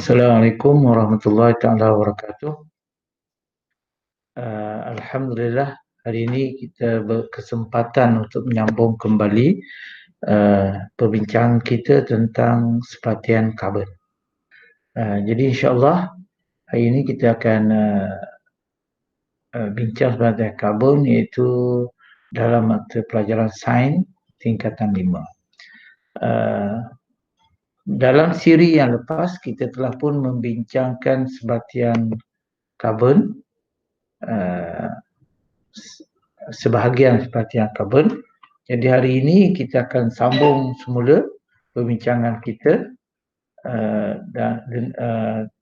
Assalamualaikum warahmatullahi taala wabarakatuh. Alhamdulillah hari ini kita berkesempatan untuk menyambung kembali perbincangan kita tentang sepatian karbon. Jadi insya-Allah hari ini kita akan bincang sepatian karbon iaitu dalam mata pelajaran sains tingkatan 5. Dalam siri yang lepas kita telah pun membincangkan sebatian karbon, sebahagian sebatian karbon. Jadi hari ini kita akan sambung semula perbincangan kita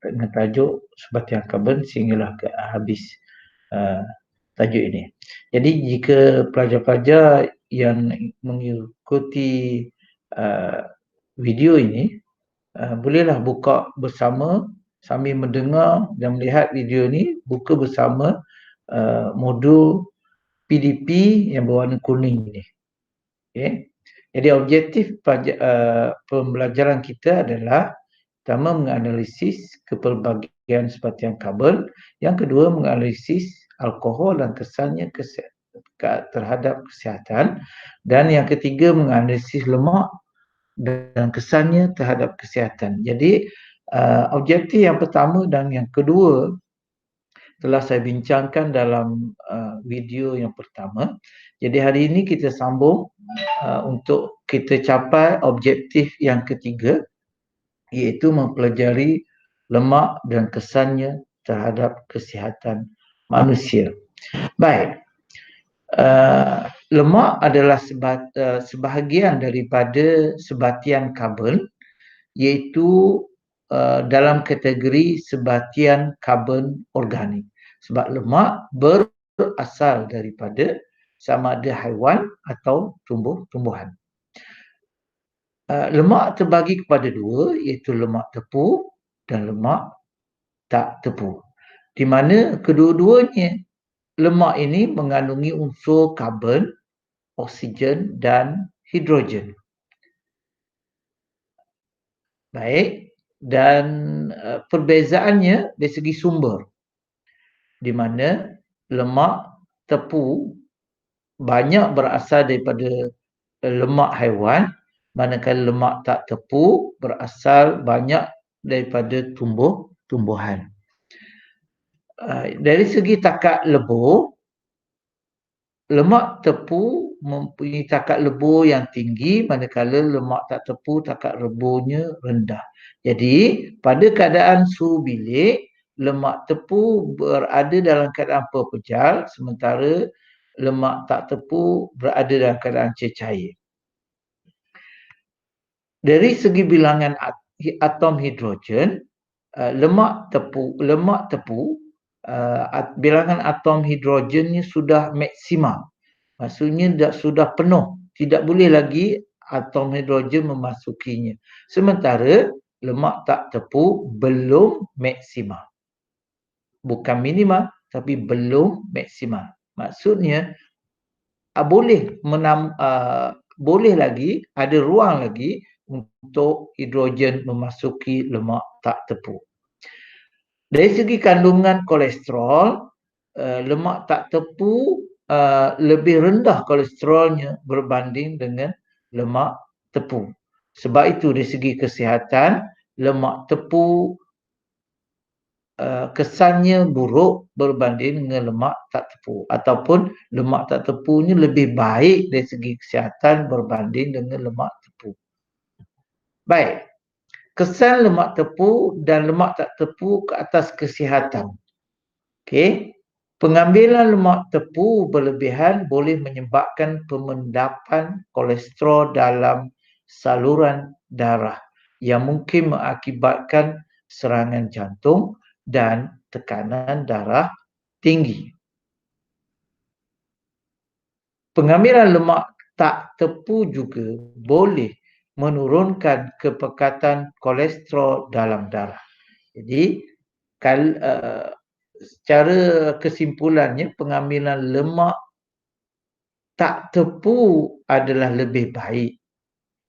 dengan tajuk sebatian karbon sehinggalah ke habis tajuk ini. Jadi jika pelajar-pelajar yang mengikuti video ini bolehlah buka bersama sambil mendengar dan melihat video ini, buka bersama modul PDP yang berwarna kuning ini. Okay. Jadi objektif pembelajaran kita adalah pertama menganalisis kepelbagian sebatian karbon, yang kedua menganalisis alkohol dan kesannya terhadap kesihatan, dan yang ketiga menganalisis lemak dan kesannya terhadap kesihatan. Jadi objektif yang pertama dan yang kedua telah saya bincangkan dalam video yang pertama. Jadi hari ini kita sambung untuk kita capai objektif yang ketiga, iaitu mempelajari lemak dan kesannya terhadap kesihatan manusia. Baik, lemak adalah sebahagian daripada sebatian karbon, iaitu dalam kategori sebatian karbon organik. Sebab lemak berasal daripada sama ada haiwan atau tumbuh-tumbuhan. Lemak terbagi kepada dua, iaitu lemak tepu dan lemak tak tepu. Di mana kedua-duanya lemak ini mengandungi unsur karbon, oksigen dan hidrogen. Baik, dan perbezaannya dari segi sumber, di mana lemak tepu banyak berasal daripada lemak haiwan, manakala lemak tak tepu berasal banyak daripada tumbuhan. Dari segi takat lebur, lemak tepu mempunyai takat lebur yang tinggi, manakala lemak tak tepu takat leburnya rendah. Jadi pada keadaan suhu bilik, lemak tepu berada dalam keadaan perpejal, sementara lemak tak tepu berada dalam keadaan cecair. Dari segi bilangan atom hidrogen, lemak tepu bilangan atom hidrogennya sudah maksimum. Maksudnya sudah penuh, tidak boleh lagi atom hidrogen memasukinya. Sementara lemak tak tepu belum maksimum. Bukan minimum, tapi belum maksimum. Maksudnya boleh lagi, ada ruang lagi untuk hidrogen memasuki lemak tak tepu. Dari segi kandungan kolesterol, lemak tak tepu lebih rendah kolesterolnya berbanding dengan lemak tepu. Sebab itu dari segi kesihatan, lemak tepu kesannya buruk berbanding dengan lemak tak tepu, ataupun lemak tak tepunya lebih baik dari segi kesihatan berbanding dengan lemak tepu. Baik, kesan lemak tepu dan lemak tak tepu ke atas kesihatan. Okey. Pengambilan lemak tepu berlebihan boleh menyebabkan pemendapan kolesterol dalam saluran darah yang mungkin mengakibatkan serangan jantung dan tekanan darah tinggi. Pengambilan lemak tak tepu juga boleh menurunkan kepekatan kolesterol dalam darah. Jadi secara kesimpulannya, pengambilan lemak tak tepu adalah lebih baik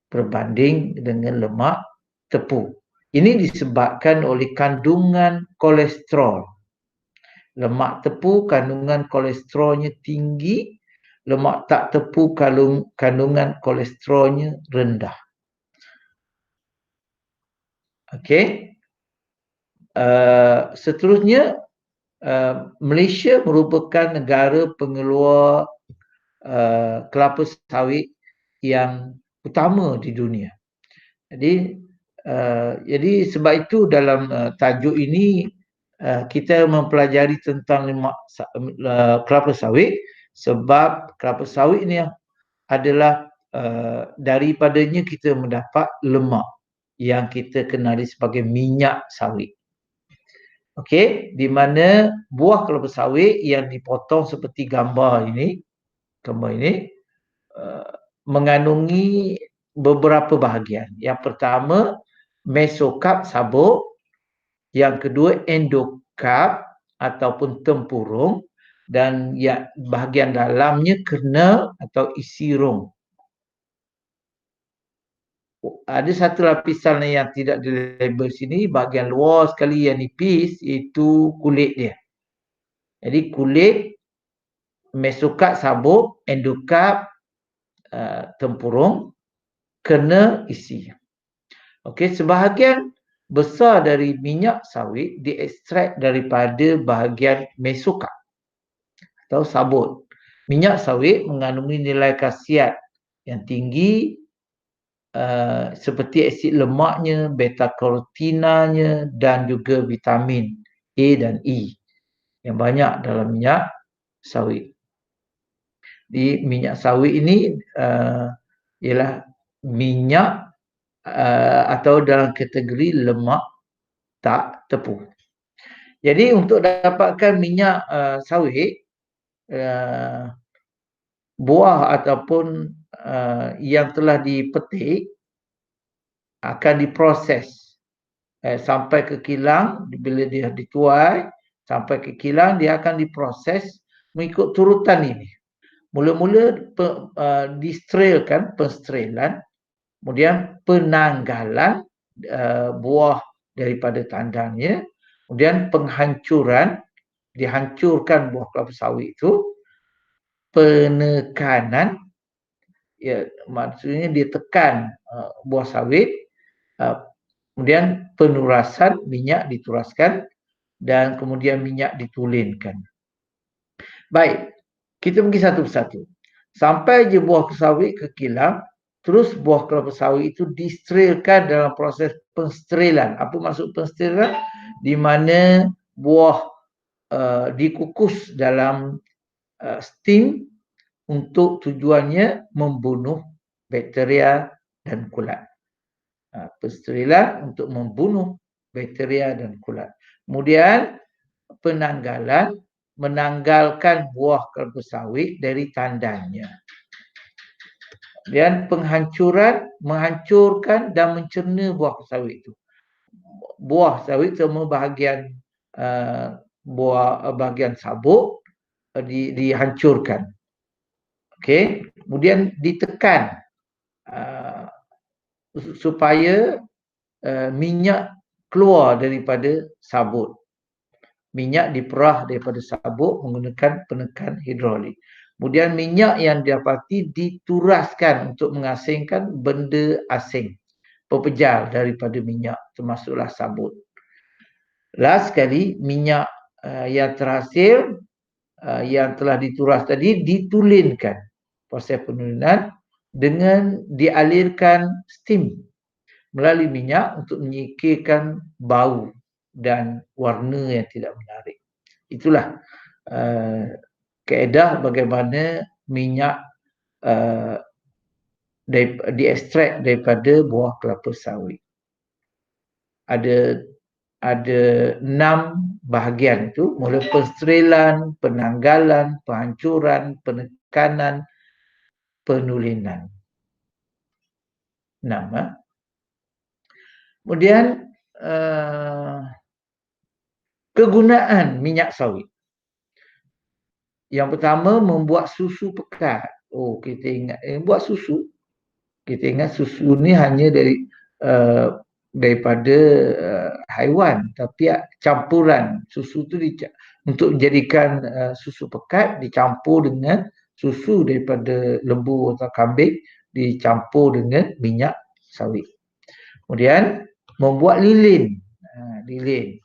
berbanding dengan lemak tepu. Ini disebabkan oleh kandungan kolesterol. Lemak tepu kandungan kolesterolnya tinggi, lemak tak tepu kandungan kolesterolnya rendah. Okey. Seterusnya, Malaysia merupakan negara pengeluar kelapa sawit yang utama di dunia. Jadi sebab itu dalam tajuk ini kita mempelajari tentang lemak kelapa sawit, sebab kelapa sawit ini adalah daripadanya kita mendapat lemak yang kita kenali sebagai minyak sawit. Okey, di mana buah kelapa sawit yang dipotong seperti gambar ini mengandungi beberapa bahagian. Yang pertama, mesokarp sabuk, yang kedua endokarp ataupun tempurung, dan yang bahagian dalamnya kernel atau isi rong. Ada satu lapisan yang tidak dilabel sini, bahagian luar sekali yang nipis, itu kulit dia. Jadi kulit, mesokarp sabuk, endokarp tempurung, kernel isi. Okey, sebahagian besar dari minyak sawit diekstrak daripada bahagian mesokarp atau sabut. Minyak sawit mengandungi nilai khasiat yang tinggi seperti asid lemaknya, beta-karotinanya dan juga vitamin A dan E yang banyak dalam minyak sawit. Di minyak sawit ini ialah minyak atau dalam kategori lemak tak tepu. Jadi untuk dapatkan minyak sawit, buah ataupun yang telah dipetik akan diproses sampai ke kilang. Bila dia dituai sampai ke kilang, dia akan diproses mengikut turutan ini. Mula-mula disterilkan, pensterilan, kemudian penanggalan buah daripada tandangnya, kemudian penghancuran, dihancurkan buah kelapa sawit itu, penekanan, ya maksudnya ditekan buah sawit, kemudian penurasan, minyak dituraskan, dan kemudian minyak ditulinkan. Baik, kita pergi satu persatu. Sampai je buah sawit ke kilang, terus buah kelapa sawit itu disterilkan dalam proses pensterilan. Apa maksud pensterilan? Di mana buah dikukus dalam steam untuk tujuannya membunuh bakteria dan kulat. Pensterilan untuk membunuh bakteria dan kulat. Kemudian penanggalan, menanggalkan buah kelapa sawit dari tandanya. Dan penghancuran, menghancurkan dan mencerna buah sawit itu. Buah sawit semua bahagian bahagian sabuk dihancurkan. Okey, kemudian ditekan supaya minyak keluar daripada sabut. Minyak diperah daripada sabuk menggunakan penekan hidrolik. Kemudian minyak yang didapati dituraskan untuk mengasingkan benda asing, pepejal daripada minyak, termasuklah sabut. Last sekali, minyak yang terhasil yang telah dituras tadi ditulinkan. Proses penulinan dengan dialirkan steam melalui minyak untuk menyingkirkan bau dan warna yang tidak menarik. Itulah kaedah bagaimana minyak diekstrak daripada buah kelapa sawit. Ada 6 bahagian itu, mula pensterilan, penanggalan, penghancuran, penekanan, penulinan. 6. Kemudian kegunaan minyak sawit. Yang pertama, membuat susu pekat. Oh, kita ingat buat susu. Kita ingat susu ni hanya dari daripada haiwan, tapi campuran susu tu untuk menjadikan susu pekat dicampur dengan susu daripada lembu atau kambing dicampur dengan minyak sawit. Kemudian membuat lilin, lilin.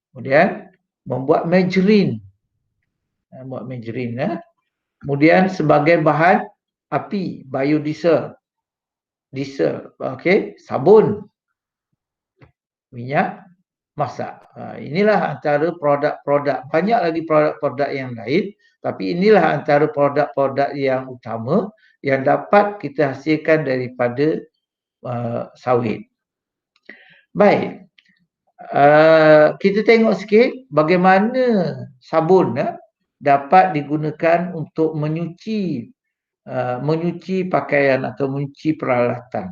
Kemudian membuat margarin, buat margarin. Kemudian sebagai bahan api, biodiesel, diesel, okey, sabun, minyak masak. Inilah antara produk-produk. Banyak lagi produk-produk yang lain, tapi inilah antara produk-produk yang utama yang dapat kita hasilkan daripada sawit. Baik, kita tengok sikit bagaimana sabun dapat digunakan untuk menyuci pakaian atau menyuci peralatan.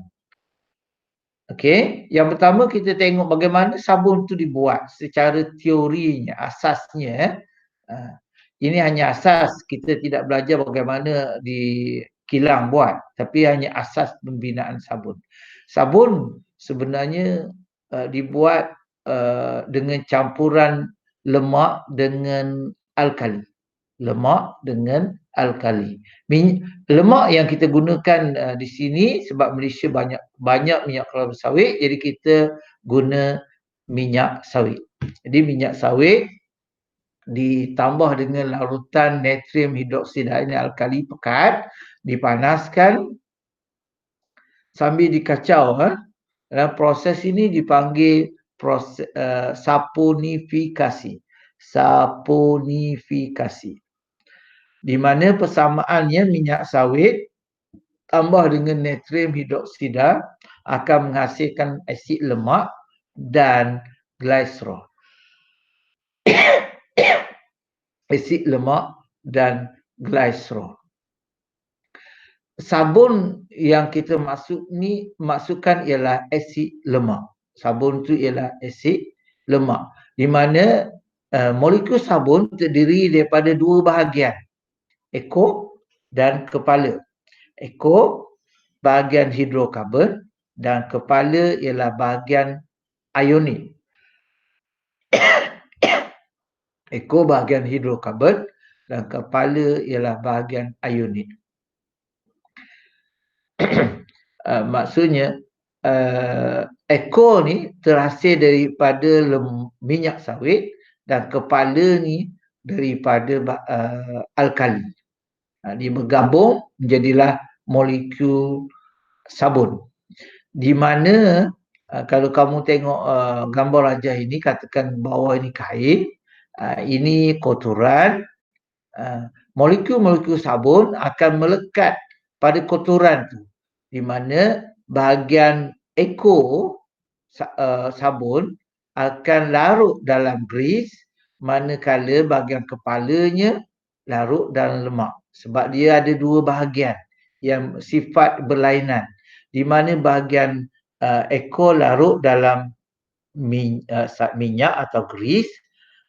Okey, yang pertama kita tengok bagaimana sabun tu dibuat secara teorinya, asasnya. Ini hanya asas, kita tidak belajar bagaimana di kilang buat, tapi hanya asas pembinaan sabun. Sabun sebenarnya dibuat dengan campuran lemak dengan alkali. Lemak dengan alkali. Lemak yang kita gunakan di sini sebab Malaysia banyak minyak kelapa sawit, jadi kita guna minyak sawit. Jadi minyak sawit ditambah dengan larutan natrium hidroksida, ini alkali pekat, dipanaskan sambil dikacau. Dalam proses ini dipanggil proses saponifikasi. Saponifikasi. Di mana persamaannya minyak sawit tambah dengan natrium hidroksida akan menghasilkan asid lemak dan glycerol. Asid lemak dan glycerol. Sabun yang kita masukkan ialah asid lemak. Sabun tu ialah asid lemak. Di mana molekul sabun terdiri daripada dua bahagian, ekor dan kepala. Ekor bahagian hidrokarbon dan kepala ialah bahagian ionik. Ekor bahagian hidrokarbon dan kepala ialah bahagian ionik. Maksudnya ekor ni terhasil daripada minyak sawit dan kepala ni daripada alkali. Dia bergabung menjadilah molekul sabun. Di mana kalau kamu tengok gambar rajah ini, katakan bawah ini kain, ini kotoran, molekul-molekul sabun akan melekat pada kotoran tu, di mana bahagian ekor sabun akan larut dalam grease, manakala bahagian kepalanya larut dalam lemak. Sebab dia ada dua bahagian yang sifat berlainan, di mana bahagian ekor larut dalam minyak atau grease,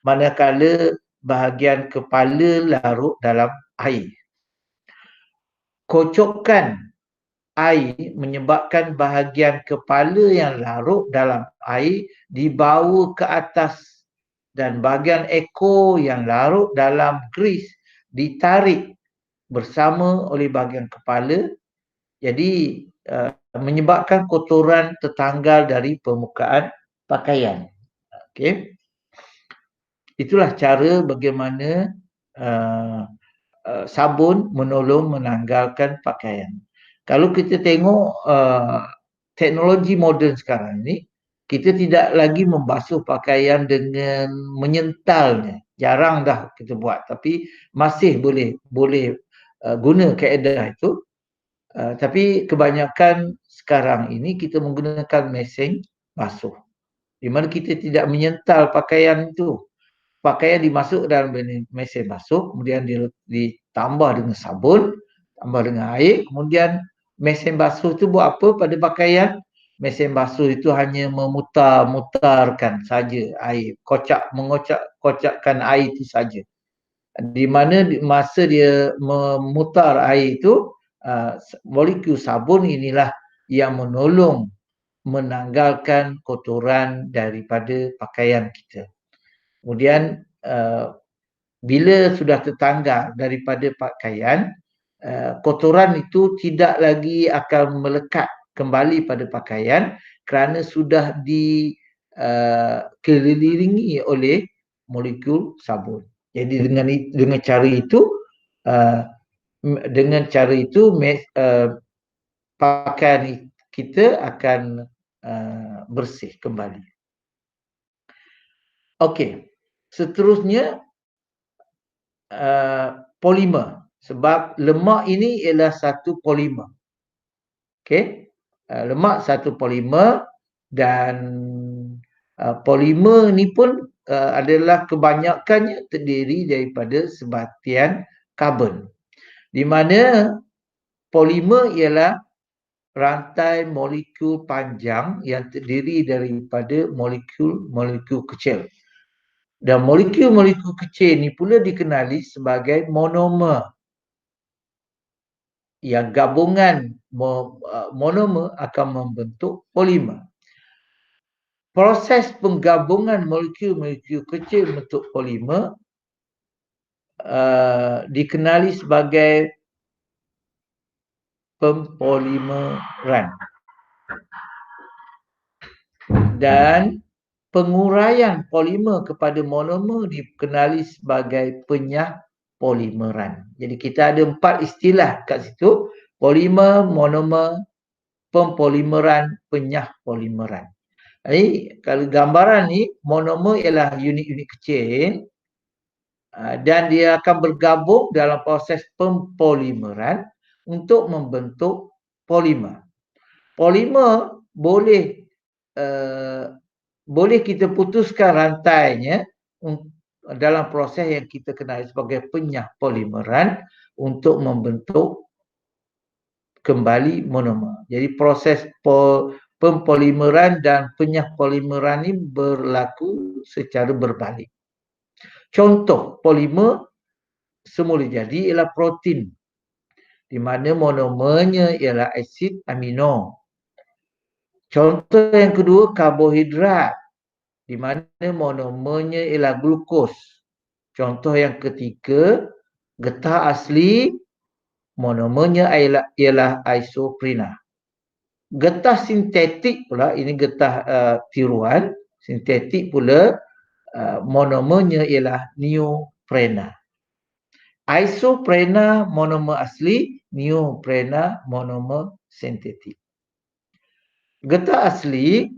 manakala bahagian kepala larut dalam air. Kocokan air menyebabkan bahagian kepala yang larut dalam air dibawa ke atas dan bahagian ekor yang larut dalam grease ditarik bersama oleh bahagian kepala. Jadi menyebabkan kotoran tertanggal dari permukaan pakaian. Okey. Itulah cara bagaimana sabun menolong menanggalkan pakaian. Kalau kita tengok teknologi moden sekarang ni, kita tidak lagi membasuh pakaian dengan menyentalnya. Jarang dah kita buat, tapi masih boleh guna kaedah itu. Tapi kebanyakan sekarang ini kita menggunakan mesin basuh, di mana kita tidak menyental pakaian itu. Pakaian dimasuk dalam mesin basuh, kemudian ditambah dengan sabun, tambah dengan air, kemudian mesin basuh itu buat apa pada pakaian? Mesin basuh itu hanya memutar-mutarkan saja air, kocakkan air itu saja. Di mana masa dia memutar air itu, molekul sabun inilah yang menolong menanggalkan kotoran daripada pakaian kita. Kemudian bila sudah tertanggal daripada pakaian, kotoran itu tidak lagi akan melekat kembali pada pakaian kerana sudah dikelilingi oleh molekul sabun. Jadi dengan cara itu pakaian kita akan bersih kembali. Okey, seterusnya polimer, sebab lemak ini ialah satu polimer. Okey, lemak satu polimer dan polimer ni pun adalah kebanyakannya terdiri daripada sebatian karbon, di mana polimer ialah rantai molekul panjang yang terdiri daripada molekul-molekul kecil. Dan molekul-molekul kecil ni pula dikenali sebagai monomer. Yang gabungan monomer akan membentuk polimer. Proses penggabungan molekul-molekul kecil membentuk polimer dikenali sebagai pempolimeran. Dan penguraian polimer kepada monomer dikenali sebagai penyah-polimeran. Jadi kita ada 4 istilah kat situ: polimer, monomer, pempolimeran, penyah-polimeran. Jadi kalau gambaran ni, monomer ialah unit-unit kecil dan dia akan bergabung dalam proses pempolimeran untuk membentuk polimer. Polimer boleh kita putuskan rantainya dalam proses yang kita kenali sebagai penyah-polimeran untuk membentuk kembali monomer. Jadi proses pempolimeran dan penyah-polimeran ini berlaku secara berbalik. Contoh polimer semula jadi ialah protein, di mana monomernya ialah asid amino. Contoh yang kedua karbohidrat, di mana monomernya ialah glukos. Contoh yang ketiga getah asli, monomernya ialah isoprena. Getah sintetik pula, ini getah tiruan, sintetik pula monomernya ialah neoprena. Isoprena monomer asli, neoprena monomer sintetik. Getah asli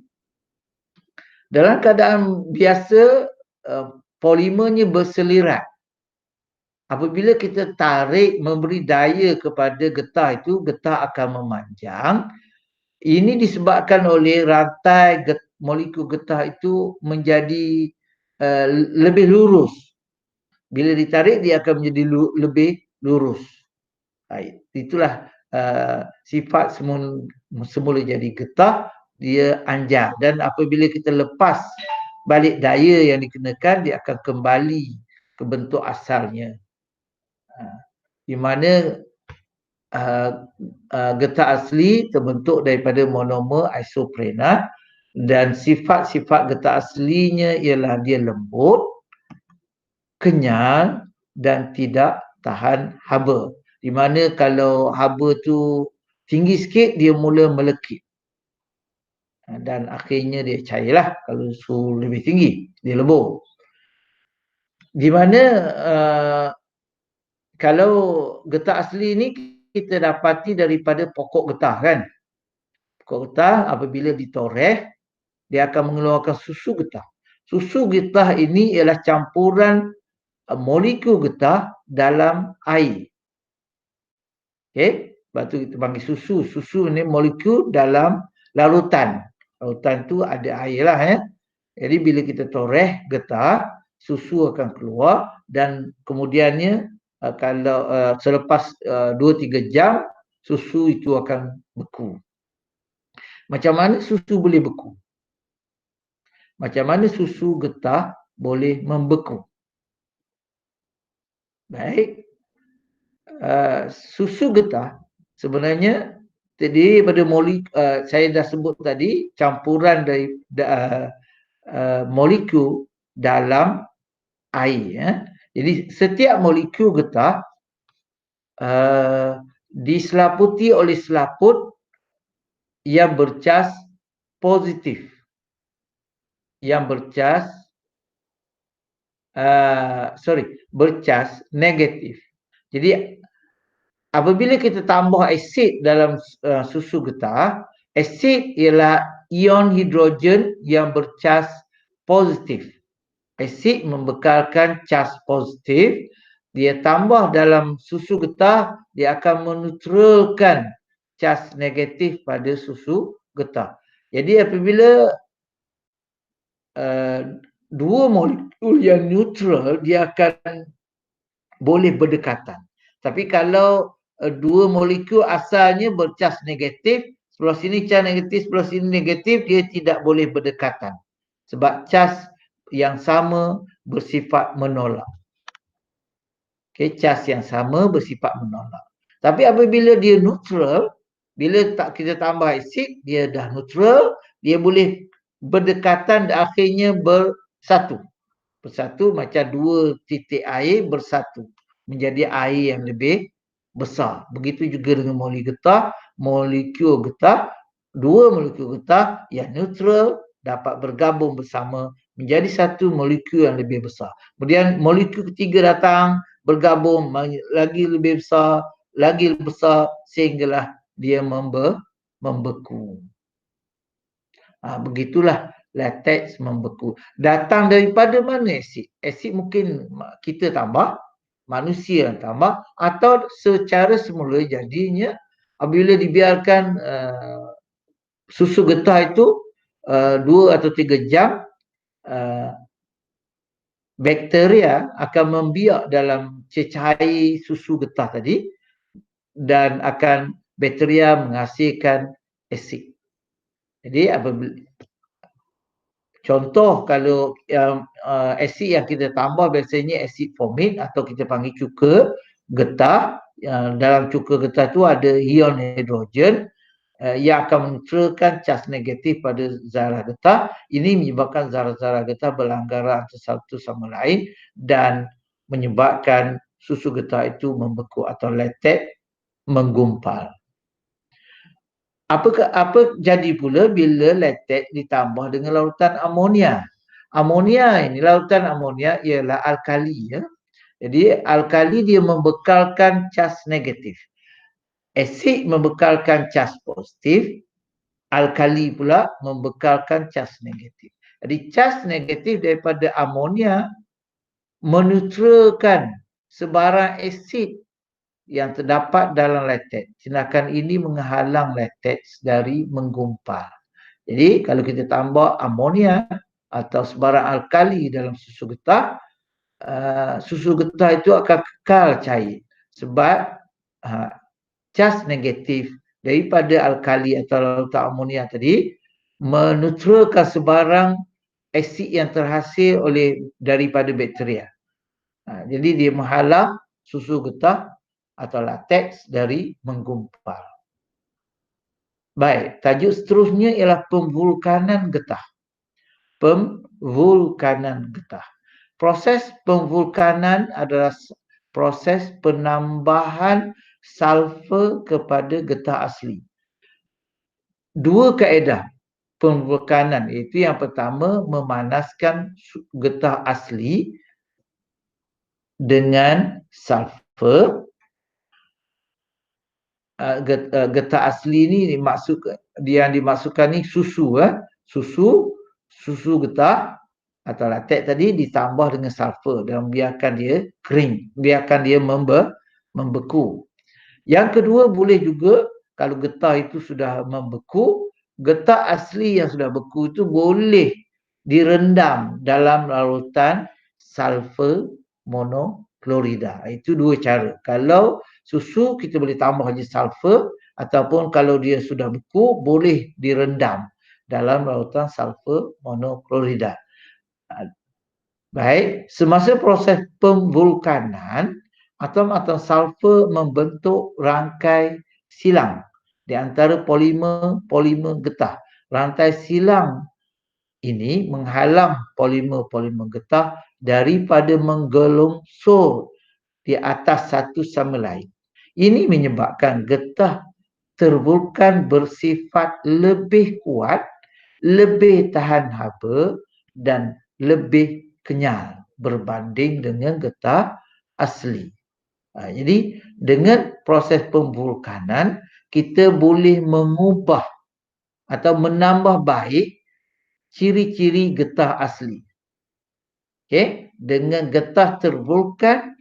dalam keadaan biasa polimernya berselirat. Apabila kita tarik, memberi daya kepada getah itu, getah akan memanjang. Ini disebabkan oleh rantai molekul getah itu menjadi lebih lurus. Bila ditarik, dia akan menjadi lebih lurus. Itulah sifat semula jadi getah, dia anjang. Dan apabila kita lepas balik daya yang dikenakan, dia akan kembali ke bentuk asalnya. Di mana getah asli terbentuk daripada monomer isoprena dan sifat-sifat getah aslinya ialah dia lembut, kenyal dan tidak tahan haba. Di mana kalau haba tu tinggi sikit, dia mula melekit. Dan akhirnya dia cairlah. Kalau suhu lebih tinggi, dia lebur. Di mana kalau getah asli ni kita dapati daripada pokok getah kan. Pokok getah apabila ditoreh, dia akan mengeluarkan susu getah. Susu getah ini ialah campuran molekul getah dalam air. Okey, sebab tu kita panggil susu. Susu ni molekul dalam larutan. Larutan tu ada air lah ya. Jadi bila kita toreh getah, susu akan keluar dan kemudiannya kalau selepas 2-3 jam susu itu akan beku. Macam mana susu boleh beku? Macam mana susu getah boleh membeku? Baik. Susu getah sebenarnya Jadi pada saya dah sebut tadi campuran dari molekul dalam air. Ya. Jadi setiap molekul getah diselaputi oleh selaput yang bercas positif, yang bercas bercas negatif. Jadi apabila kita tambah asid dalam susu getah, asid ialah ion hidrogen yang bercas positif. Asid membekalkan cas positif, dia tambah dalam susu getah, dia akan menetralkan cas negatif pada susu getah. Jadi apabila dua molekul yang neutral, dia akan boleh berdekatan. Tapi kalau dua molekul asalnya bercas negatif, sebelah sini cas negatif, sebelah sini negatif, dia tidak boleh berdekatan. Sebab cas yang sama bersifat menolak. Okay, cas yang sama bersifat menolak. Tapi apabila dia neutral, bila tak kita tambah asid, dia dah neutral, dia boleh berdekatan dan akhirnya bersatu. Bersatu macam dua titik air bersatu menjadi air yang lebih besar. Begitu juga dengan molekul getah, dua molekul getah yang neutral dapat bergabung bersama menjadi satu molekul yang lebih besar. Kemudian molekul ketiga datang, bergabung lagi lebih besar sehinggalah dia membeku. Begitulah latex membeku. Datang daripada mana asid? Asid mungkin kita tambah, manusia yang tambah, atau secara semula jadinya apabila dibiarkan susu getah itu 2 atau 3 jam, bakteria akan membiak dalam cecair susu getah tadi dan akan bakteria menghasilkan asid. Jadi apabila contoh kalau asid yang kita tambah biasanya asid formik atau kita panggil cuka getah. Dalam cuka getah tu ada ion hidrogen yang akan menetralkan cas negatif pada zarah getah. Ini menyebabkan zarah-zarah getah berlanggaran satu sama lain dan menyebabkan susu getah itu membeku atau latex menggumpal. Apa jadi pula bila latex ditambah dengan lautan amonia? Amonia ini, lautan amonia ialah alkali. Ya. Jadi alkali dia membekalkan cas negatif. Asid membekalkan cas positif, alkali pula membekalkan cas negatif. Jadi cas negatif daripada amonia menetralkan sebarang asid yang terdapat dalam latex. Tindakan ini menghalang latex dari menggumpal. Jadi kalau kita tambah amonia atau sebarang alkali dalam susu getah itu akan kekal cair sebab cas negatif daripada alkali atau lautan amonia tadi menetralkan sebarang asid yang terhasil daripada bakteria. Jadi dia menghalang susu getah atau latex dari menggumpal. Baik, tajuk seterusnya ialah pemvulkanan getah. Pemvulkanan getah. Proses pemvulkanan adalah proses penambahan sulfur kepada getah asli. Dua kaedah pemvulkanan, iaitu yang pertama memanaskan getah asli dengan sulfur. Getah asli ni yang dimaksudkan ni susu getah atau latex tadi ditambah dengan sulfur dan biarkan dia kering, biarkan dia membeku. Yang kedua, boleh juga kalau getah itu sudah membeku, getah asli yang sudah beku itu boleh direndam dalam larutan sulfur monoklorida. Itu dua cara. Kalau susu kita boleh tambah je sulfur, ataupun kalau dia sudah beku boleh direndam dalam larutan sulfur monoklorida. Baik, semasa proses pemvulkanan, atom-atom sulfur membentuk rangkai silang di antara polimer getah. Rantai silang ini menghalang polimer-polimer getah daripada menggelongsor di atas satu sama lain. Ini menyebabkan getah tervulkan bersifat lebih kuat, lebih tahan haba dan lebih kenyal berbanding dengan getah asli. Jadi dengan proses pemvulkanan kita boleh mengubah atau menambah baik ciri-ciri getah asli. Okey, dengan getah tervulkan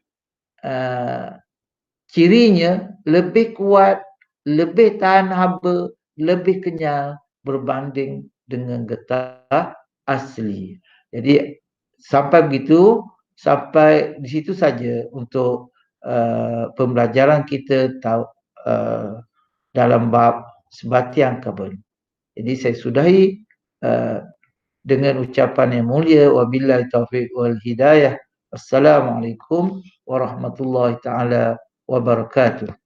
cirinya lebih kuat, lebih tahan haba, lebih kenyal berbanding dengan getah asli. Jadi sampai begitu, sampai di situ saja untuk pembelajaran kita tahu dalam bab sebatian karbon. Jadi saya sudahi dengan ucapan yang mulia, wabillahi taufiq wal hidayah. Assalamualaikum warahmatullahi taala wabarakatuh.